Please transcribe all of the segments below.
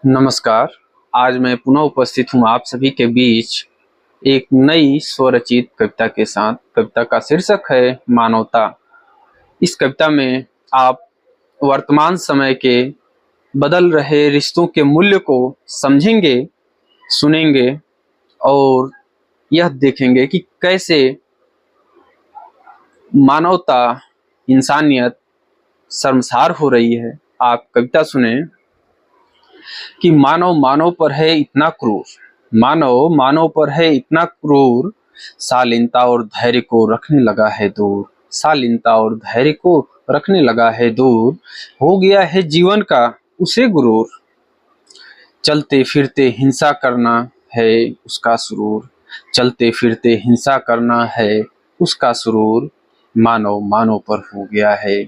नमस्कार। आज मैं पुनः उपस्थित हूँ आप सभी के बीच एक नई स्वरचित कविता के साथ। कविता का शीर्षक है मानवता। इस कविता में आप वर्तमान समय के बदल रहे रिश्तों के मूल्य को समझेंगे, सुनेंगे और यह देखेंगे कि कैसे मानवता, इंसानियत शर्मसार हो रही है। आप कविता सुने कि मानव मानव पर है इतना क्रूर, मानव मानव पर है इतना क्रूर, शालीनता और धैर्य को रखने लगा है दूर, शालीनता और धैर्य को रखने लगा है दूर, हो गया है जीवन का उसे गुरूर, चलते फिरते हिंसा करना है उसका सुरूर, चलते फिरते हिंसा करना है उसका सुरूर, मानव मानव पर हो गया है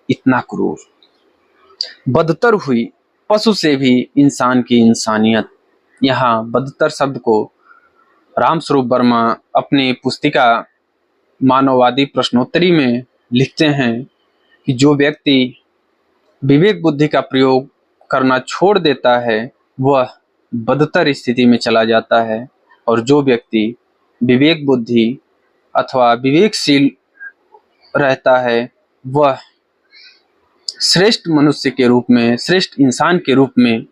इतना क्रूर। बदतर हुई पशु से भी इंसान की इंसानियत। यहाँ बदतर शब्द को रामस्वरूप वर्मा अपनी पुस्तिका मानववादी प्रश्नोत्तरी में लिखते हैं कि जो व्यक्ति विवेक बुद्धि का प्रयोग करना छोड़ देता है वह बदतर स्थिति में चला जाता है, और जो व्यक्ति विवेक बुद्धि अथवा विवेकशील रहता है वह श्रेष्ठ मनुष्य के रूप में, श्रेष्ठ इंसान के रूप में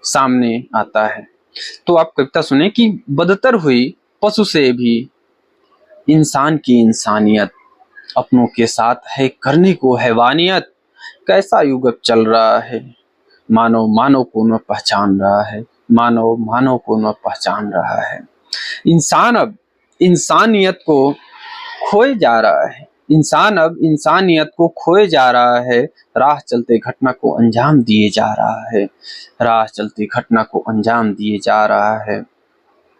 सामने आता है। तो आप कविता सुने कि बदतर हुई पशु से भी इंसान की इंसानियत, अपनों के साथ है करने को हैवानियत, कैसा युग अब चल रहा है, मानव मानव को न पहचान रहा है, मानव मानव को न पहचान रहा है। इंसान अब इंसानियत को खोए जा रहा है, इंसान अब इंसानियत को खोए जा रहा है, राह चलते घटना को अंजाम दिए जा रहा है, राह चलते घटना को अंजाम दिए जा रहा है।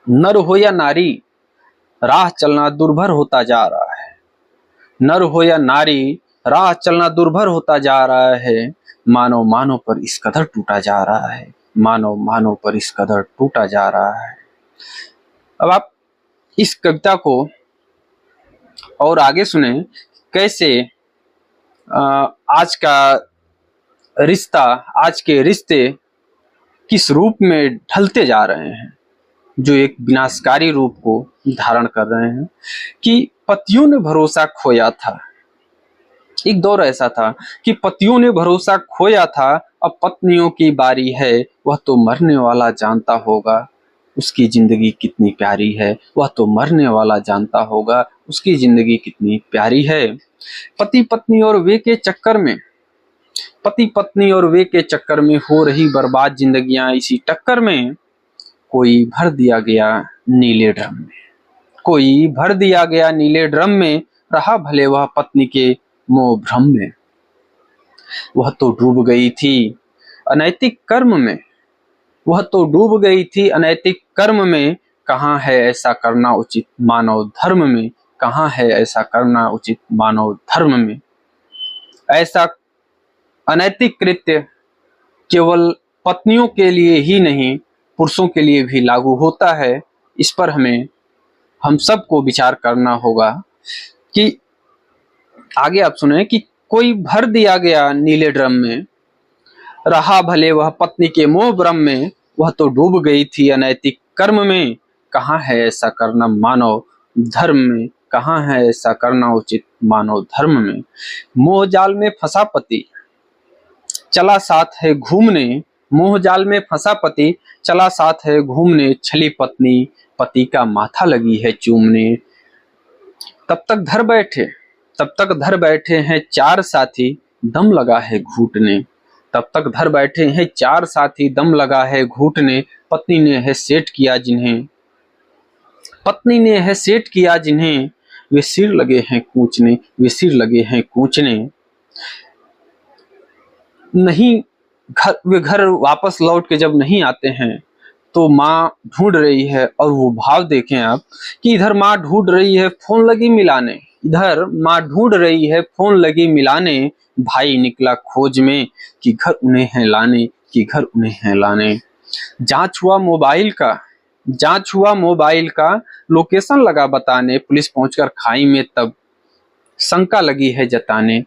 नर हो या नारी राह चलना दुर्भर होता जा रहा है, नर हो या नारी राह चलना दुर्भर होता जा रहा है, मानव मानव पर इस कदर टूटा जा रहा है, मानव मानव पर इस कदर टूटा जा रहा है। अब आप इस कविता को और आगे सुने कैसे आज का रिश्ता, आज के रिश्ते किस रूप में ढलते जा रहे हैं, जो एक विनाशकारी रूप को धारण कर रहे हैं। कि पतियों ने भरोसा खोया था, एक दौर ऐसा था कि पतियों ने भरोसा खोया था, अब पत्नियों की बारी है, वह तो मरने वाला जानता होगा उसकी जिंदगी कितनी प्यारी है, वह तो मरने वाला जानता होगा उसकी जिंदगी कितनी प्यारी है। पति पत्नी और वे के चक्कर में, पति पत्नी और वे के चक्कर में हो रही बर्बाद जिंदगियां, इसी टक्कर में कोई भर दिया गया नीले ड्रम में, कोई भर दिया गया नीले ड्रम में, रहा भले वह पत्नी के मोह भ्रम में, वह तो डूब गई थी अनैतिक कर्म में, वह तो डूब गई थी अनैतिक कर्म में, कहाँ है ऐसा करना उचित मानव धर्म में, कहाँ है ऐसा करना उचित मानव धर्म में। ऐसा अनैतिक कृत्य केवल पत्नियों के लिए ही नहीं पुरुषों के लिए भी लागू होता है। इस पर हम सबको विचार करना होगा। कि आगे आप सुने कि कोई भर दिया गया नीले ड्रम में, रहा भले वह पत्नी के मोह भ्रम में, वह तो डूब गई थी अनैतिक कर्म में, कहाँ है ऐसा करना मानव धर्म में, कहाँ है ऐसा करना उचित मानव धर्म में। मोह जाल में फंसा पति चला साथ है घूमने, मोह जाल में फंसा पति चला साथ है घूमने, छली पत्नी पति का माथा लगी है चूमने, तब तक धर बैठे, तब तक धर बैठे हैं चार साथी, दम लगा है घूटने, तब तक धर बैठे हैं चार साथी, दम लगा है घूटने, पत्नी ने है सेठ किया जिन्हें, पत्नी ने है सेठ किया जिन्हें, वे सिर लगे हैं कूचने, वे सिर लगे हैं कूचने। नहीं वे घर वापस लौट के जब नहीं आते हैं तो माँ ढूंढ रही है, और वो भाव देखें आप कि इधर माँ ढूंढ रही है फोन लगी मिलाने, इधर माँ ढूंढ रही है फोन लगी मिलाने, भाई निकला खोज में कि घर उन्हें है लाने, कि घर उन्हें है लाने। जांच हुआ मोबाइल का, जांच हुआ मोबाइल का, लोकेशन लगा बताने, पुलिस पहुंचकर खाई में तब शंका लगी है जताने,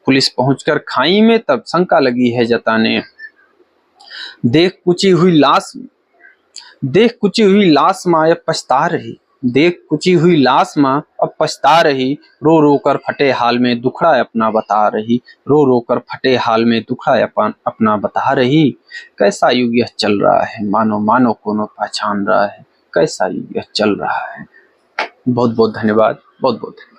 पुलिस पहुंचकर खाई में तब शंका लगी है जताने। देख कुची हुई लाश माँ अब पछता रही, देख कुची हुई लाश माँ अब पछता रही, रो रो कर फटे हाल में दुखड़ा अपना बता रही, रो रो कर फटे हाल में दुखड़ा अपना बता रही। कैसा युग यह चल रहा है, मानो मानो को न पहचान रहा है, कैसा युग यह चल रहा है। बहुत बहुत धन्यवाद, बहुत बहुत धन्यवाद।